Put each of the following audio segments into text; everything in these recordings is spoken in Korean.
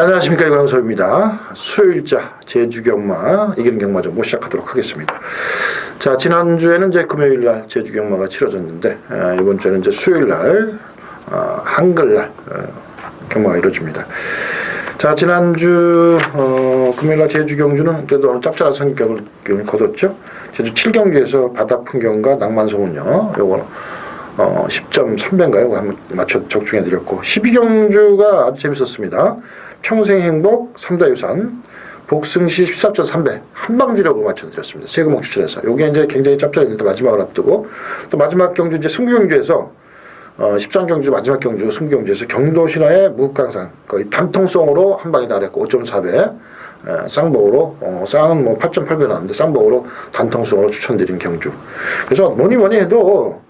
네, 안녕하십니까, 이광섭입니다. 수요일자 제주경마 이기는 경마전 못 시작하도록 하겠습니다. 자, 지난주에는 이제 금요일날 제주경마가 치러졌는데 이번 주에는 이제 수요일날 한글날 경마가 이루어집니다. 자, 지난주 금요일날 제주경주는 그래도 어느 짭짤한 성격을 거뒀죠. 제주 7경주에서 바다풍경과 낭만소문요, 요거 10.3배인가요? 한번 맞춰 적중해드렸고, 12경주가 아주 재밌었습니다. 평생행복, 삼다유산, 복승시 14.3배 한방주력으로 맞춰드렸습니다. 세금목 추천해서. 요게 이제 굉장히 짭짤했는데 마지막을 앞두고, 또 마지막 경주 이제 승부경주에서 13경주 마지막 경주 승부경주에서 경도신화의 무극강산 거의 단통성으로 한방이 나랬고 5.4배 쌍복으로 쌍은 뭐 8.8배 나왔는데 쌍복으로 단통성으로 추천드린 경주. 그래서 뭐니 해도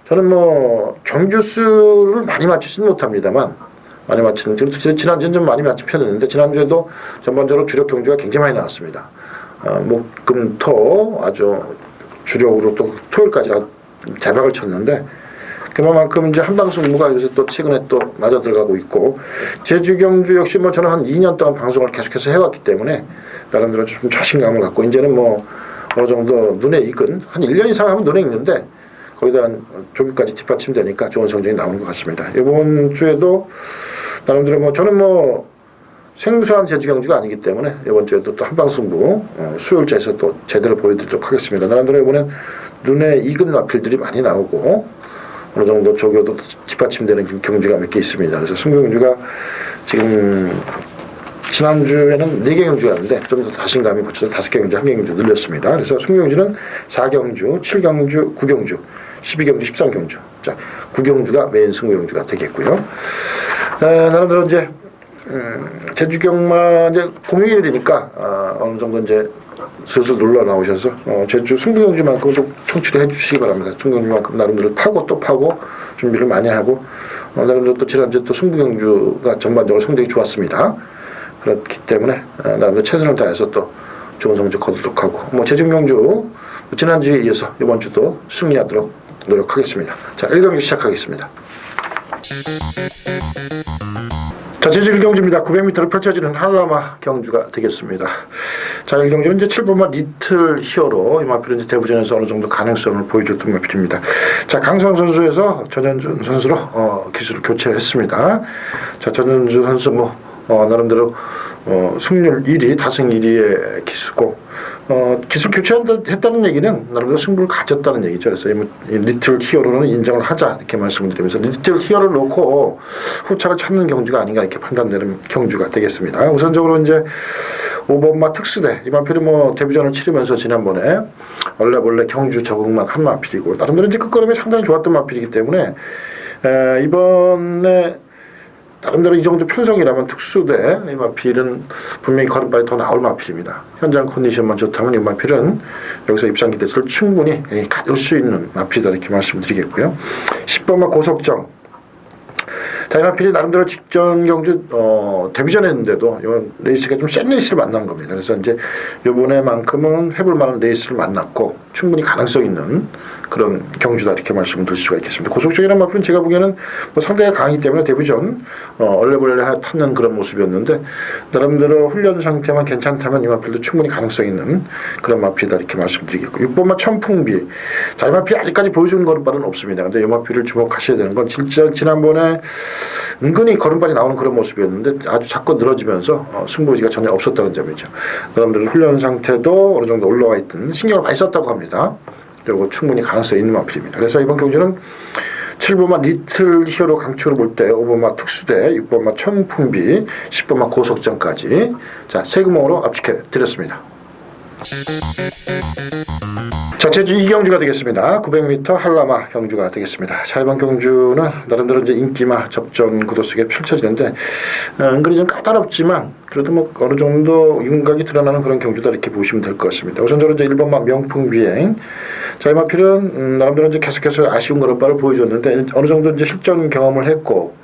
저는 뭐 경주수를 많이 맞추지는 못합니다만 많이 맞추는, 지난주는 좀 많이 맞춘 편이었는데 지난주에도 전반적으로 주력 경주가 굉장히 많이 나왔습니다. 목, 금, 토 아주 주력으로 또 토요일까지 대박을 쳤는데 그만큼 이제 한방승부가 요새 또 최근에 또 맞아 들어가고 있고, 제주 경주 역시 뭐 저는 한 2년 동안 방송을 계속해서 해왔기 때문에 나름대로 좀 자신감을 갖고 이제는 뭐 어느 정도 눈에 익은, 한 1년 이상 하면 눈에 익는데 거기다 조기까지 뒷받침되니까 좋은 성적이 나오는 것 같습니다. 이번 주에도 나름대로 뭐 저는 뭐 생소한 제주 경주가 아니기 때문에 이번 주에도 또 한방승부 수요일자에서 또 제대로 보여드리도록 하겠습니다. 나름대로 이번엔 눈에 익은 마필들이 많이 나오고 어느 정도 조교도 뒷받침되는 경주가 몇 개 있습니다. 그래서 승부경주가 지금 지난주에는 4개 경주였는데 좀 더 자신감이 붙여서 5개 경주, 1개 경주 늘렸습니다. 그래서 승부경주는 4경주, 7경주, 9경주, 12경주, 13경주. 자, 9경주가 메인 승부경주가 되겠고요. 나름대로 이제 제주경마 이제 공휴일이니까 어느 정도 이제 슬슬 놀러 나오셔서 제주 승부경주만큼 좀 청취를 해주시기 바랍니다. 승부경주만큼 나름대로 파고 또 파고 준비를 많이 하고 나름대로 또 지난주에 또 승부경주가 전반적으로 성적이 좋았습니다. 그렇기 때문에 나름대로 최선을 다해서 또 좋은 성적 거두도록 하고, 뭐 제주경주 지난주에 이어서 이번 주도 승리하도록 노력하겠습니다. 자, 1경주 시작하겠습니다. 자, 제주 1경주입니다. 900m로 펼쳐지는 한라마 경주가 되겠습니다. 자, 1경주는 이제 7번마 리틀 히어로, 이 마필은 이제 대부전에서 어느 정도 가능성을 보여줬던 마필입니다. 자, 강성 선수에서 전현준 선수로 기술을 교체했습니다. 자, 전현준 선수 나름대로 승률 1위, 다승 1위의 기수고, 기술 교체했다는 얘기는 나름대로 승부를 가졌다는 얘기죠. 그래서 이 리틀 히어로는 인정을 하자 이렇게 말씀드리면서 리틀 히어로를 놓고 후차를 찾는 경주가 아닌가 이렇게 판단되는 경주가 되겠습니다. 우선적으로 이제 5번마 특수대, 이 마필이 뭐 데뷔전을 치르면서 지난번에 원래 경주 적응만 한 마필이고 나름대로 이제 끝걸음이 상당히 좋았던 마필이기 때문에 이번에 나름대로 이 정도 편성이라면 특수대 이 마필은 분명히 걸음발이 더 나올 마필입니다. 현장 컨디션만 좋다면 이 마필은 여기서 입상 기대를 충분히 가질 수 있는 마필이다 이렇게 말씀드리겠고요. 10번마 고석정. 자, 이 마필이 나름대로 직전 경주 데뷔전 했는데도 이번 레이스가 좀 센 레이스를 만난 겁니다. 그래서 이제 이번에만큼은 해볼 만한 레이스를 만났고 충분히 가능성 있는 그런 경주다 이렇게 말씀을 드릴 수가 있겠습니다. 고속적이라는 마필은 제가 보기에는 뭐 상당히 강하기 때문에 데뷔전 얼레벌레 탔는 그런 모습이었는데 나름대로 훈련 상태만 괜찮다면 이 마필도 충분히 가능성 있는 그런 마필이다 이렇게 말씀드리겠고, 6번마 천풍비. 자, 이 마필이 아직까지 보여주는 걸음발은 없습니다. 근데 이 마필을 주목하셔야 되는 건 진짜 지난번에 은근히 걸음발이 나오는 그런 모습이었는데 아주 자꾸 늘어지면서 승부지가 전혀 없었다는 점이죠. 나름대로 훈련 상태도 어느 정도 올라와 있던, 신경을 많이 썼다고 합니다. 그리고 충분히 가능성이 있는 마필입니다. 그래서 이번 경주는 7번마 리틀 히어로 강추를 볼 때 5번마 특수대, 6번마 천풍비, 10번마 고석정까지 자, 세금으로 압축해 드렸습니다. 자, 제주 2경주가 되겠습니다. 900m 한라마 경주가 되겠습니다. 자, 이번 경주는 나름대로 이제 인기마 접전 구도 속에 펼쳐지는데 은근히 좀 까다롭지만 그래도 뭐 어느 정도 윤곽이 드러나는 그런 경주다 이렇게 보시면 될 것 같습니다. 우선적으로 이제 1번마 명풍비행. 자, 이 마필은 나름대로 이제 계속해서 아쉬운 걸음발을 보여줬는데 어느 정도 이제 실전 경험을 했고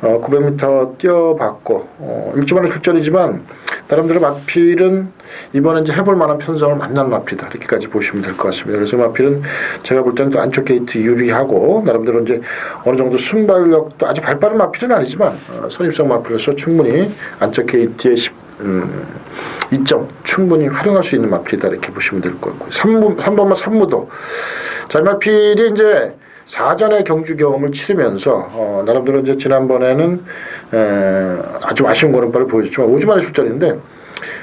900m 뛰어봤고 1주만에 출전이지만 나름대로 마필은 이번에 이제 해볼 만한 편성을 만난 마필이다 이렇게까지 보시면 될 것 같습니다. 그래서 마필은 제가 볼 때는 또 안쪽 게이트 유리하고 나름대로 이제 어느 정도 순발력도 아주 발빠른 마필은 아니지만 선입성 마필로서 충분히 안쪽 게이트의 2점 충분히 활용할 수 있는 마필이다 이렇게 보시면 될 것 같고 3번마 산무도 자, 이 마필이 이제 4전의 경주 경험을 치르면서 나름대로 이제 지난번에는 아주 아쉬운 걸음발을 보여줬지만 5주 만에 출전인데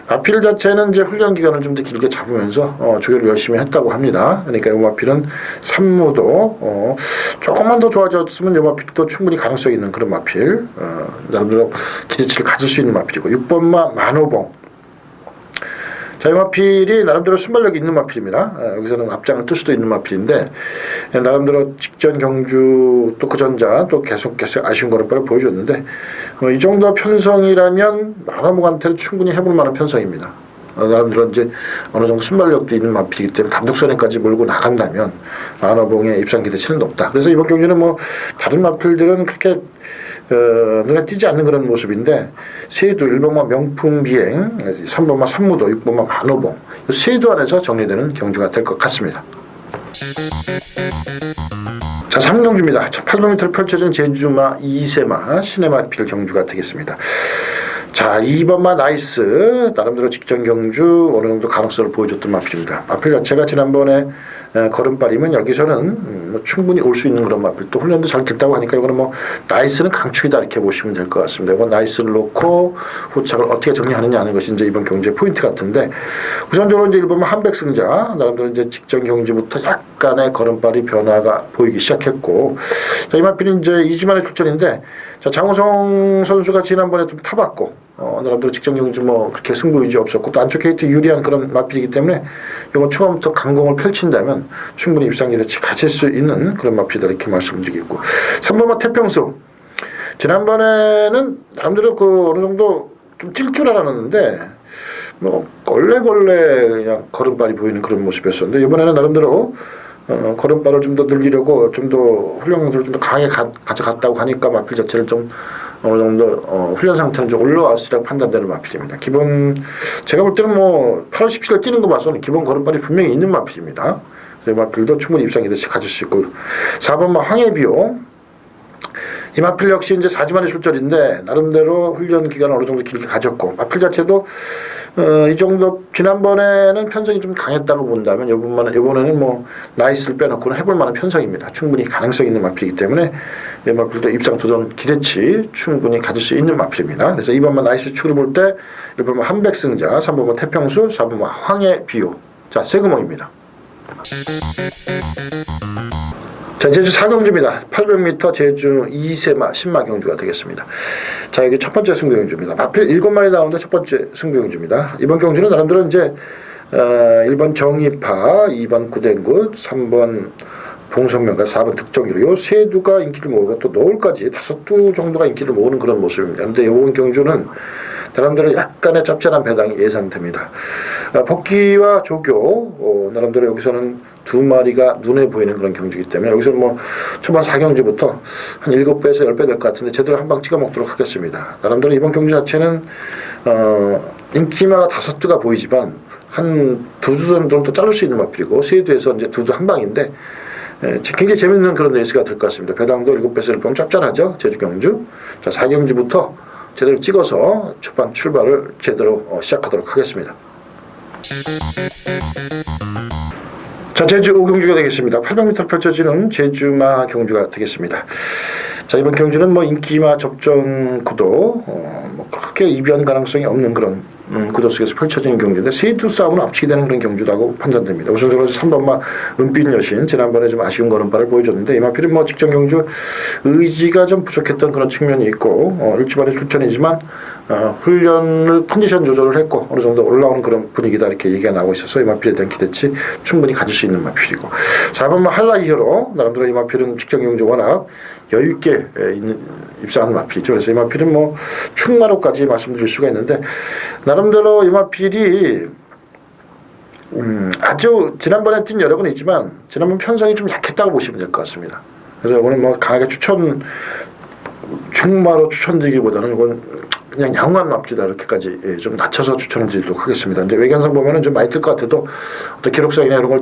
마필 자체는 이제 훈련 기간을 좀 더 길게 잡으면서 조교를 열심히 했다고 합니다. 그러니까 이 마필은 산무도 조금만 더 좋아졌으면 이 마필도 충분히 가능성 있는 그런 마필 나름대로 기대치를 가질 수 있는 마필이고 6번마 만호봉 자, 이 마필이 나름대로 순발력이 있는 마필입니다. 여기서는 앞장을 뜰 수도 있는 마필인데 나름대로 직전 경주 또 그 전자 또 계속해서 아쉬운 걸음발을 보여줬는데 이 정도 편성이라면 만화목한테는 충분히 해볼 만한 편성입니다. 나름대로 이제 어느 정도 순발력도 있는 마필이기 때문에 단독선에까지 몰고 나간다면 만화봉의 입상 기대치는 높다. 그래서 이번 경주는 뭐 다른 마필들은 그렇게 눈에 띄지 않는 그런 모습인데 세두 1번마 명품 비행 3번마 산무도 6번마 만호봉 세두 안에서 정리되는 경주가 될 것 같습니다. 자 3경주입니다. 800m를 펼쳐진 제주마 2세마 시내마필 경주가 되겠습니다. 자 2번마 나이스 나름대로 직전 경주 어느 정도 가능성을 보여줬던 마필입니다. 마필 자체가 지난번에 걸음발이면 여기서는 뭐 충분히 올 수 있는 그런 마필 또 훈련도 잘 됐다고 하니까 이거는 뭐 나이스는 강축이다 이렇게 보시면 될 것 같습니다. 이건 나이스를 놓고 후착을 어떻게 정리하느냐 하는 것이 이제 이번 경주의 포인트 같은데 우선적으로 이제 1번마 한백승자 나름대로 이제 직전 경주부터 약간의 걸음발이 변화가 보이기 시작했고 자, 이 마필은 이제 2주 만에 출전인데 자, 장우성 선수가 지난번에 좀 타봤고 나름대로 직전 경주 뭐 그렇게 승부 의지 없었고 또 안쪽 게이트 유리한 그런 마필이기 때문에 이건 초반부터 강공을 펼친다면 충분히 입상 기대치 가질 수 있는 그런 마필이다 이렇게 말씀드리겠고 3번마 태평수 지난번에는 나름대로 그 어느 정도 좀 찔 줄 알았는데 뭐 걸레 그냥 걸음발이 보이는 그런 모습이었었는데 이번에는 나름대로 걸음발을 좀 더 늘리려고 좀 더 훈련들을 좀 더 강하게 가져갔다고 하니까 마필 자체를 좀 어느 정도 훈련 상태는 좀 올라왔으라고 판단되는 마필입니다. 기본 제가 볼 때는 뭐 8월 17일 뛰는 거 봐서는 기본 걸음발이 분명히 있는 마필입니다. 이 마필도 충분히 입상 기대치 가질 수 있고 4번마 황해비오 이 마필 역시 이제 4주 만에 출전인데 나름대로 훈련 기간을 어느 정도 길게 가졌고 마필 자체도 이 정도 지난번에는 편성이 좀 강했다고 본다면 이번에는 뭐 나이스를 빼놓고는 해볼 만한 편성입니다. 충분히 가능성 있는 마필이기 때문에 이 마필도 입상 도전 기대치 충분히 가질 수 있는 마필입니다. 그래서 2번만 나이스 축으로 볼 때 1번만 한백승자 3번만 태평수 4번만 황해비오 자 세구멍입니다. 자, 제주 4경주입니다. 800m 제주 2세마 신마 경주가 되겠습니다. 자, 여기 첫 번째 승부 경주입니다. 마필 7마리 나오는데 첫 번째 승부 경주입니다. 이번 경주는 나름대로 이제 1번 정의파, 2번 구댕굿, 3번 봉성명과 4번 득정기로 요 세 두가 인기를 모으고 또 노을까지 5두 정도가 인기를 모으는 그런 모습입니다. 그런데 이번 경주는 나름대로 약간의 짭짤한 배당이 예상됩니다. 복귀와 조교 나름대로 여기서는 2마리가 눈에 보이는 그런 경주이기 때문에 여기서는 뭐 초반 4경주부터 한 7배에서 10배 될 것 같은데 제대로 한 방 찍어 먹도록 하겠습니다. 나름대로 이번 경주 자체는 인기마가 5두가 보이지만 한 2두 정도는 또 자를 수 있는 마필이고 세두에서 이제 2두 한 방인데 굉장히 재밌는 그런 레이스가 될 것 같습니다. 배당도 7배에서 10배면 짭짤하죠. 제주 경주. 자 4경주부터 제대로 찍어서 초반 출발을 제대로 시작하도록 하겠습니다. 자 제주 5경주가 되겠습니다. 800m 펼쳐지는 제주마 경주가 되겠습니다. 자 이번 경주는 뭐 인기마 접전 구도 뭐 크게 이변 가능성이 없는 그런 구도 속에서 펼쳐지는 경주인데 세두 싸움은 앞치기 되는 그런 경주라고 판단됩니다. 우선적으로 3번마 은빛 여신 지난번에 좀 아쉬운 걸음발을 보여줬는데 이 마필은 뭐 직전 경주 의지가 좀 부족했던 그런 측면이 있고 1주 만에 출전이지만 훈련을 컨디션 조절을 했고 어느 정도 올라오는 그런 분위기다 이렇게 얘기가 나오고 있어서 이 마필에 대한 기대치 충분히 가질 수 있는 마필이고 4번마 한라이어로 나름대로 이 마필은 직전 경주 워낙 여유있게 입상하는 마필이죠. 그래서 이 마필은 뭐 충마로까지 말씀드릴 수가 있는데 나름대로 이 마필이 아주 지난번에 뛴 여력은 있지만 지난번 편성이 좀 약했다고 보시면 될 것 같습니다. 그래서 오늘 뭐 강하게 추천을 충마로 추천드리기보다는 이건 그냥 양호한 마필이다 이렇게까지 좀 낮춰서 추천을 드리도록 하겠습니다. 이제 외견상 보면은 좀 많이 뜰 것 같아도 어떤 기록상이나 이런 걸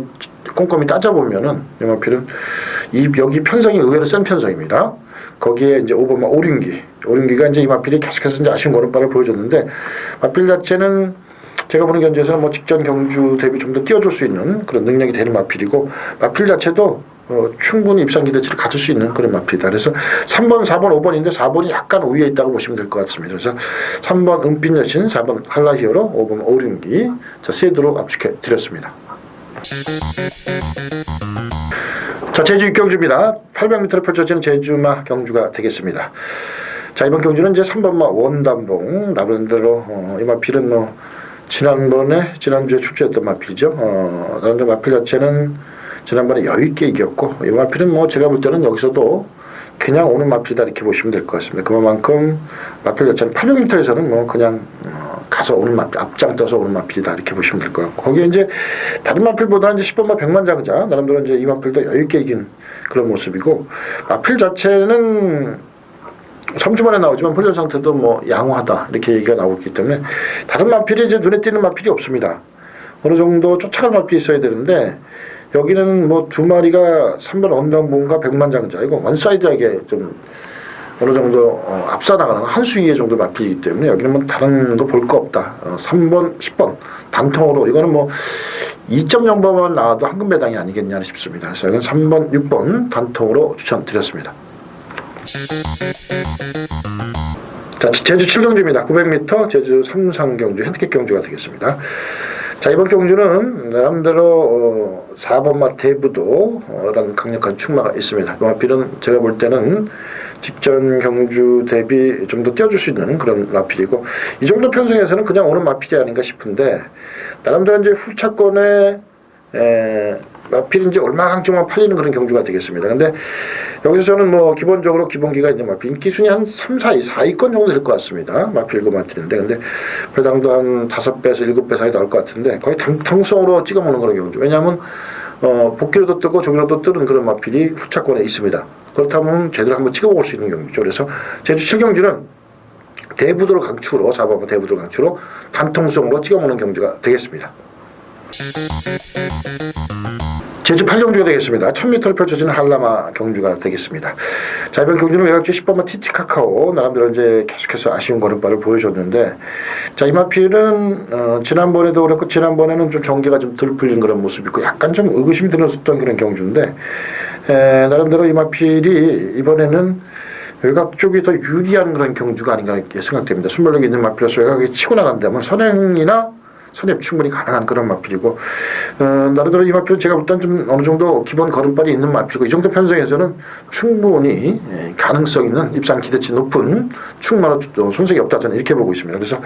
꼼꼼히 따져보면은 이 마필은 여기 편성이 의외로 센 편성입니다. 거기에 이제 5번마 오륜기가 이제 이 마필이 계속해서 이제 아쉬운 걸음발을 보여줬는데 마필 자체는 제가 보는 견지에서는 뭐 직전 경주 대비 좀 더 띄워줄 수 있는 그런 능력이 되는 마필이고 마필 자체도 충분히 입상 기대치를 가질 수 있는 그런 마필이다. 그래서 3번, 4번, 5번인데 4번이 약간 우위에 있다고 보시면 될 것 같습니다. 그래서 3번 은빛 여신, 4번 한라히어로, 5번 오륜기 자 세도로 압축해 드렸습니다. 자 제주 육경주입니다. 800m로 펼쳐지는 제주마 경주가 되겠습니다. 자 이번 경주는 이제 3번마 원담봉 나름대로 이 마필은 뭐 지난주에 출제했던 마필이죠. 나름대로 마필 자체는 지난번에 여유있게 이겼고 이 마필은 뭐 제가 볼 때는 여기서도 그냥 오는 마필이다 이렇게 보시면 될 것 같습니다. 그만큼 마필 자체는 800m에서는 뭐 그냥 가서 오는 마필, 앞장떠서 오는 마필이다 이렇게 보시면 될 것 같고 거기에 이제 다른 마필보다는 이제 10번마 백만장자 나름대로 이제 이 마필도 여유있게 이긴 그런 모습이고 마필 자체는 3주 만에 나오지만 훈련 상태도 뭐 양호하다 이렇게 얘기가 나오고 있기 때문에 다른 마필이 이제 눈에 띄는 마필이 없습니다. 어느 정도 쫓아갈 마필이 있어야 되는데 여기는 뭐 두 마리가 3번 언담봉과 백만장자 이거 원사이드하게 좀 어느 정도 앞서 나가는 한 수위의 정도 마필이기 때문에 여기는 뭐 다른 거 볼 거 없다. 3번, 10번 단통으로 이거는 뭐 2.0번만 나와도 황금 배당이 아니겠냐 싶습니다. 그래서 이건 3번, 6번 단통으로 추천드렸습니다. 자 제주 7경주입니다. 900m 제주 삼상경주 핸디캡 경주가 되겠습니다. 자 이번 경주는 나름대로 4번마 대부도라는 강력한 충마가 있습니다. 이 마필은 제가 볼 때는 직전 경주 대비 좀 더 띄워줄 수 있는 그런 마필이고 이 정도 편성에서는 그냥 오는 마필이 아닌가 싶은데 나름대로 이제 후차권에 마필이 이제 얼마큼만 팔리는 그런 경주가 되겠습니다. 근데 여기서 저는 뭐 기본적으로 기본기가 있는 마필 인기순위 한 3, 4위권 정도 될 것 같습니다. 마필과 마필인데 근데 배당도 한 5배에서 7배 사이 나올 것 같은데 거의 당성으로 찍어먹는 그런 경주. 왜냐하면 복귀로도 뜨고 조기로도 뜨는 그런 마필이 후차권에 있습니다. 그렇다면 제대로 한번 찍어볼 수 있는 경주죠. 그래서 제주 7경주는 대부도를 강추로 4번 대부도를 강추로 단통성으로 찍어먹는 경주가 되겠습니다. 제주 8경주가 되겠습니다. 1000m를 펼쳐지는 한라마 경주가 되겠습니다. 자 이번 경주는 외곽주 10번마 티티카카오 나름대로 이제 계속해서 아쉬운 걸음발을 보여줬는데 자 이 마필은 지난번에도 그렇고 지난번에는 좀 전개가 좀 덜 풀린 그런 모습이 있고 약간 좀 의구심이 들었었던 그런 경주인데 나름대로 이 마필이 이번에는 외곽 쪽이 더 유리한 그런 경주가 아닌가 생각됩니다. 순발력이 있는 마필로서 외곽에 치고 나간다면 선행이나 선입 충분히 가능한 그런 마필이고 나름대로 이 마필은 제가 볼 때는 좀 어느 정도 기본 걸음발이 있는 마필이고 이 정도 편성에서는 충분히 가능성 있는 입상 기대치 높은 충마로 손색이 없다 저는 이렇게 보고 있습니다. 그래서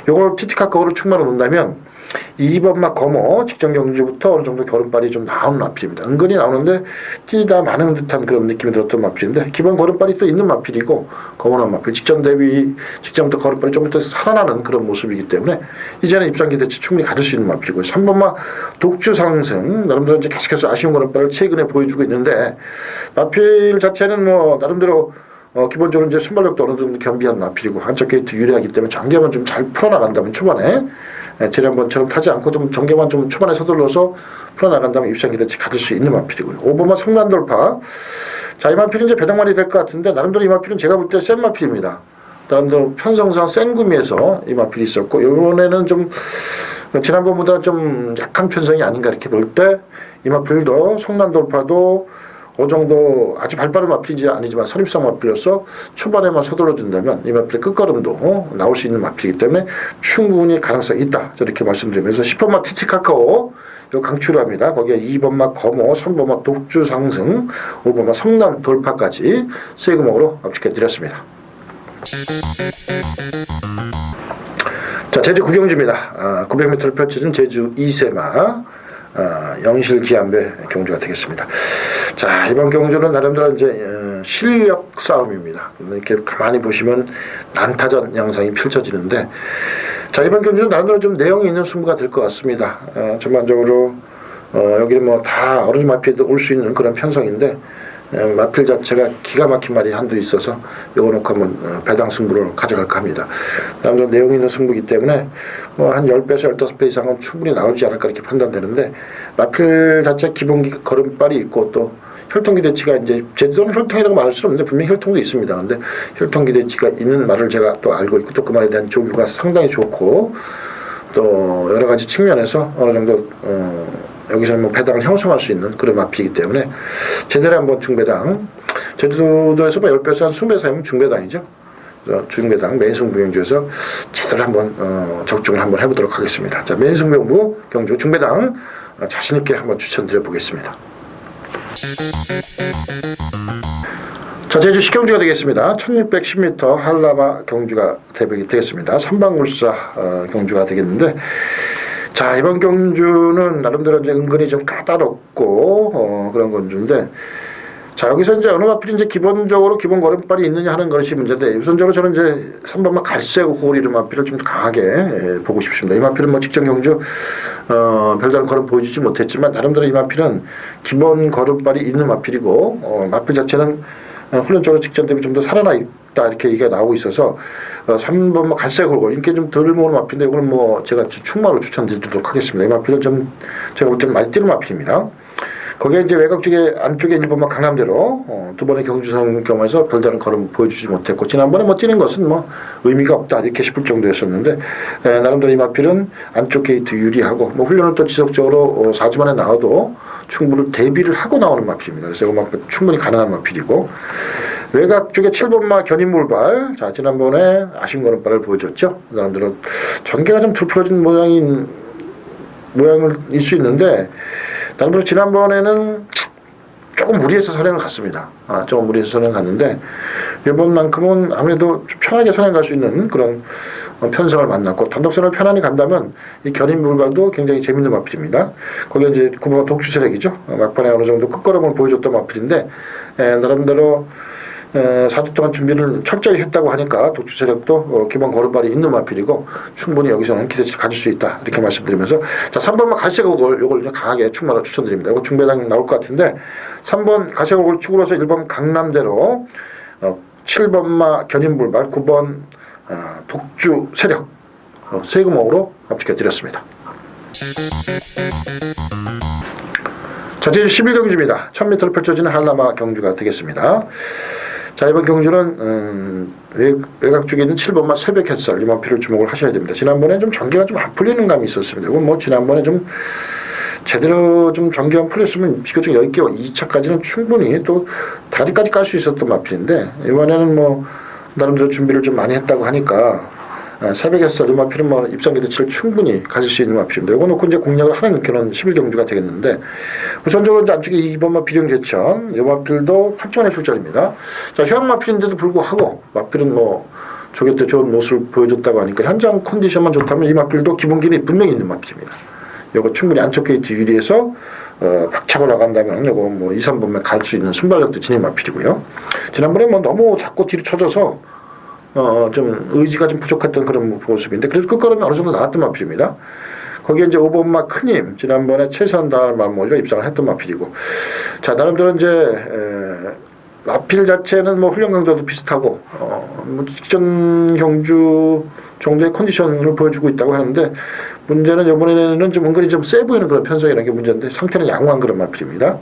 이걸 티티카카오를 충마로 놓는다면 2번마 거모 직전 경주부터 어느 정도 걸음발이 좀 나오는 마필입니다. 은근히 나오는데 뛰다 많은 듯한 그런 느낌이 들었던 마필인데 기본 걸음발이 또 있는 마필이고 거모난 마필 직전부터 걸음발이 좀 더 살아나는 그런 모습이기 때문에 이제는 입상 기대치 충분히 가질 수 있는 마필이고 3번마 독주 상승 나름대로 이제 계속해서 아쉬운 걸음발을 최근에 보여주고 있는데 마필 자체는 뭐 나름대로 기본적으로 이제 순발력도 어느 정도 겸비한 마필이고 한쪽 게이트 유리하기 때문에 전개만 좀 잘 풀어나간다면 초반에 지난번처럼 타지 않고 좀 전개만 좀 초반에 서둘러서 풀어나간다면 입상 기대치 가질 수 있는 마필이고요. 5번마 성난돌파 자 이 마필은 이제 배당만이 될 것 같은데 나름대로 이 마필은 제가 볼 때 센 마필입니다. 나름대로 편성상 센 구미에서 이 마필이 있었고 이번에는 좀 지난번보다 좀 약한 편성이 아닌가 이렇게 볼 때 이 마필도 성난돌파도 그 정도 아주 발빠른 마필인지 아니지만 선입성 마필로서 초반에만 서둘러준다면 이 마필의 끝걸음도 나올 수 있는 마필이기 때문에 충분히 가능성이 있다. 저렇게 말씀드리면서 10번마 티티카카오 요 강추를 합니다. 거기에 2번마 거모, 3번마 독주 상승, 5번마 성남 돌파까지 세금목으로 압축해 드렸습니다. 자 제주 9경주입니다. 900m를 펼쳐진 제주 이세마 영실 기안배 경주가 되겠습니다. 자 이번 경주는 나름대로 이제 실력 싸움입니다. 이렇게 가만히 보시면 난타전 양상이 펼쳐지는데 자 이번 경주는 나름대로 좀 내용이 있는 승부가 될 것 같습니다. 전반적으로 여기는 뭐 다 어느 마필도 올 수 있는 그런 편성인데 마필 자체가 기가 막힌 말이 한두 있어서 이거 놓고 한번 배당 승부를 가져갈까 합니다. 남들 내용 있는 승부이기 때문에 뭐 한 10배에서 15배 이상은 충분히 나오지 않을까 이렇게 판단되는데, 마필 자체 기본 걸음발이 있고 또 혈통 기대치가 이제 제대로는 혈통이라고 말할 수는 없는데 분명히 혈통도 있습니다. 근데 혈통 기대치가 있는 말을 제가 또 알고 있고, 또 그 말에 대한 조교가 상당히 좋고, 또 여러 가지 측면에서 어느 정도 여기서는 뭐 배당을 형성할 수 있는 그런 마필이기 때문에 제대로 한번 중배당, 제주도에서 뭐 10배에서 한 20배 사이면 중배당이죠. 중배당 메인승부경주에서 제대로 한번 적중을 한번 해보도록 하겠습니다. 자, 메인승부경주 경주 중배당 자신있게 한번 추천드려 보겠습니다. 자, 제주 식경주가 되겠습니다. 1610m 한라마 경주가 되겠습니다. 삼방굴사 경주가 되겠는데, 자, 이번 경주는 나름대로 이제 은근히 좀 까다롭고 그런 경주인데, 자, 여기서 이제 어느 마필이 이제 기본적으로 기본 걸음발이 있느냐 하는 것이 문제인데, 우선적으로 저는 이제 3번마 갈색 고리르 마필을 좀 강하게 보고 싶습니다. 이 마필은 뭐 직전 경주 별다른 걸음 보여주지 못했지만 나름대로 이 마필은 기본 걸음발이 있는 마필이고, 마필 자체는 훈련적으로 직전 대비 좀 더 살아나 있다 이렇게 얘기가 나오고 있어서 3번마 갈색 고리 인기 좀 덜 모으는 마필인데, 이거는 뭐 제가 충마로 추천드리도록 하겠습니다. 이 마필은 좀 제가 볼 때는 많이 뛰는 마필입니다. 거기에 이제 외곽 쪽에 안쪽에 1번마 강남대로 두 번의 경주선 경험에서 별다른 걸음 보여주지 못했고, 지난번에 뭐 뛰는 것은 뭐 의미가 없다 이렇게 싶을 정도였었는데, 나름대로 이 마필은 안쪽 게이트 유리하고, 뭐 훈련을 또 지속적으로 4주 만에 나와도 충분히 대비를 하고 나오는 마필입니다. 그래서 이 마필 충분히 가능한 마필이고, 외곽 쪽에 7번마 견인물발, 자, 지난번에 아쉬운 걸음발을 보여줬죠. 나름대로 전개가 좀 틀풀어진 모양일 수 있는데, 나름대로 지난번에는 조금 무리해서 선행을 갔습니다. 조금 무리해서 선행 갔는데, 이번만큼은 아무래도 좀 편하게 선행 갈 수 있는 그런 편성을 만났고, 단독선을 편안히 간다면 이 견인물발도 굉장히 재밌는 마필입니다. 거기에 이제 9번 독주세력이죠. 막판에 어느 정도 끝걸음을 보여줬던 마필인데, 나름대로 4주 동안 준비를 철저히 했다고 하니까 독주세력도 기본 걸음발이 있는 마필이고, 충분히 여기서는 기대치 가질 수 있다 이렇게 말씀드리면서, 자, 3번마 갈색옥을 요걸 강하게 충마로 추천드립니다. 이거 중배당 나올 것 같은데, 3번 갈색옥을 축으로 해서 1번 강남대로 7번마 견인불발, 9번 독주세력 세금옥으로 합축해 드렸습니다. 자, 제주 11경주입니다. 1000m를 펼쳐지는 한라마 경주가 되겠습니다. 자, 이번 경주는 외곽 쪽에 있는 7번마 새벽 햇살, 이 마필을 주목을 하셔야 됩니다. 지난번에 좀 전개가 좀 안 풀리는 감이 있었습니다. 이건 뭐 지난번에 좀 제대로 좀 전개가 풀렸으면 비교적 여기께 2차까지는 충분히 또 다리까지 깔 수 있었던 마필인데, 이번에는 뭐 나름대로 준비를 좀 많이 했다고 하니까 새벽 햇살 이 마필은 뭐 입상 기대치를 충분히 가질 수 있는 마필입니다. 이거 놓고 이제 공략을 하는 그런 11경주가 되겠는데, 우선적으로 이제 안쪽에 2번마 비령제천, 이 마필도 8점의 출전입니다. 자, 휴양 마필인데도 불구하고 마필은 뭐 조개 때 좋은 모습을 보여줬다고 하니까 현장 컨디션만 좋다면 이 마필도 기본기는 분명히 있는 마필입니다. 이거 충분히 안쪽 게이트 유리해서 박차고 나간다면 이거 뭐 2, 3번만 갈 수 있는 순발력도 지닌 마필이고요. 지난번에 뭐 너무 자꾸 뒤로 쳐져서 좀 의지가 좀 부족했던 그런 모습인데, 그래도 끝걸음이 어느 정도 나왔던 마필입니다. 거기에 이제 5번마 큰힘, 지난번에 최선 다할 마무리가 입상을 했던 마필이고, 자, 나름대로 이제 마필 자체는 뭐 훈련 강도도 비슷하고 뭐 직전 경주 정도의 컨디션을 보여주고 있다고 하는데, 문제는 이번에는 좀 은근히 좀 세 보이는 그런 편성이라는 게 문제인데, 상태는 양호한 그런 마필입니다.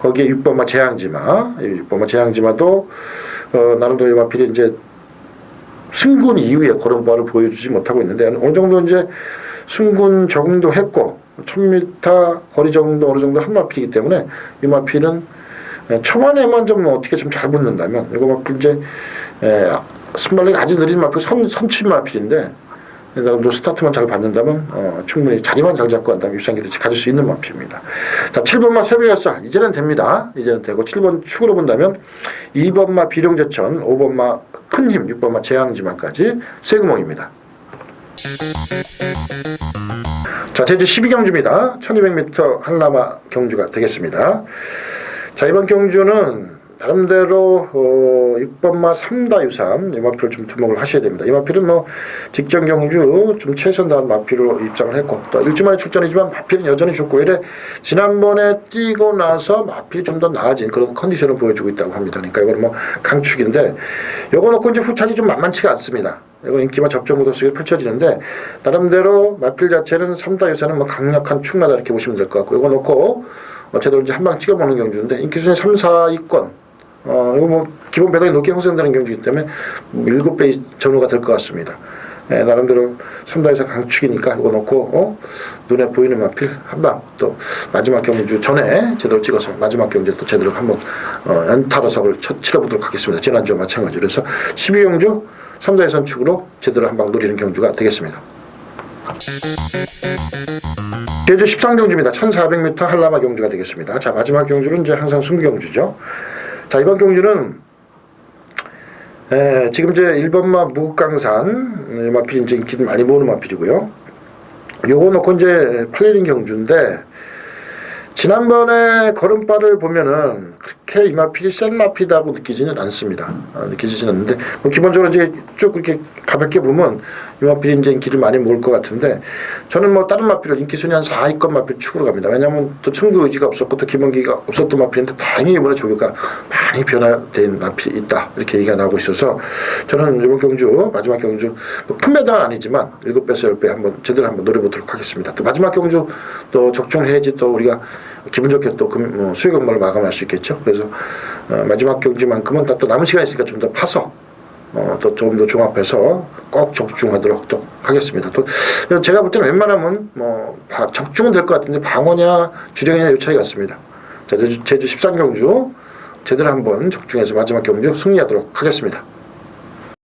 거기에 6번마 재앙지마, 6번마 재앙지마도 나름대로 이 마필이 이제 승군 이후에 걸음발을 보여주지 못하고 있는데, 어느 정도 이제 승군 적응도 했고 1000m 거리 정도 어느 정도 한 마필이기 때문에 이 마필은 초반에만 좀 어떻게 좀 잘 붙는다면, 이거 마필 이제 순발력이 아주 느린 마필 선취 마필인데, 나름대로 스타트만 잘 받는다면 충분히 자리만 잘 잡고 간다면 입상 기대치 가질 수 있는 마필입니다. 자, 7번마 새벽햇살 이제는 됩니다. 이제는 되고, 7번 축으로 본다면 2번마 비룡제천, 5번마 큰힘, 6번마 재앙지마까지 세금옥입니다. 자, 제주 12경주입니다. 1200m 한라마 경주가 되겠습니다. 자, 이번 경주는 나름대로 6번마 3다 유산 이 마필을 좀 주목을 하셔야 됩니다. 이 마필은 뭐 직전 경주 좀 최선 다한 마필로 입장을 했고 또 일주 만에 출전이지만 마필은 여전히 좋고 이래 지난번에 뛰고 나서 마필이 좀 더 나아진 그런 컨디션을 보여주고 있다고 합니다. 그러니까 이건 뭐 강축인데 요거 놓고 이제 후착이 좀 만만치가 않습니다. 이건 인기와 접전구도 속에 펼쳐지는데 나름대로 마필 자체는 3다 유산은 뭐 강력한 축마다 이렇게 보시면 될 것 같고 이거 놓고 제대로 이제 한 방 찍어보는 경주인데 인기 순위 3, 4위권 이거 뭐 기본 배당이 높게 형성되는 경주이기 때문에 7배 전후가 될 것 같습니다. 예, 나름대로 3다에서 강축이니까 이거 놓고 눈에 보이는 마필 한방 또 마지막 경주 전에 제대로 찍어서 마지막 경주 또 제대로 한번 연타로석을 치러보도록 하겠습니다. 지난주와 마찬가지로 그래서 12경주 3다 예선 축으로 제대로 한방 노리는 경주가 되겠습니다. 제주 13경주입니다. 1400m 한라마 경주가 되겠습니다. 자, 마지막 경주는 이제 항상 승부 경주죠. 자, 이번 경주는 지금 이제 1번마 무극강산 마필이 이제 인기를 많이 모으는 마필이고요. 요거 놓고 이제 팔리는 경주인데 지난번에 걸음발을 보면은 그렇게 이 마필이 센 마필이라고 느끼지는 않습니다. 느끼지는 않는데 뭐 기본적으로 이제 쭉 그렇게 가볍게 보면 이 마필이 이제 인기를 많이 모을 것 같은데 저는 뭐 다른 마필을 인기 순위 한 4위권 마필 축으로 갑니다. 왜냐하면 또 승부 의지가 없었고 또 기본기가 없었던 마필인데 다행히 이번에 조교가 많이 변화된 마필이 있다 이렇게 얘기가 나오고 있어서 저는 이번 경주 마지막 경주 뭐 큰 배당은 아니지만 7배에서 10배 한번 제대로 한번 노려보도록 하겠습니다. 또 마지막 경주 또 적중해야지 또 우리가 기분 좋게 또 수익 업무를 마감할 수 있겠죠. 그래서 마지막 경주만큼은 또 남은 시간이 있으니까 좀 더 파서 또 좀 더 종합해서 꼭 적중하도록 또 하겠습니다. 또 제가 볼 때는 웬만하면 뭐 적중은 될 것 같은데 방어냐 주력이냐 이 차이 같습니다. 자, 제주 13경주 제대로 한번 적중해서 마지막 경주 승리하도록 하겠습니다.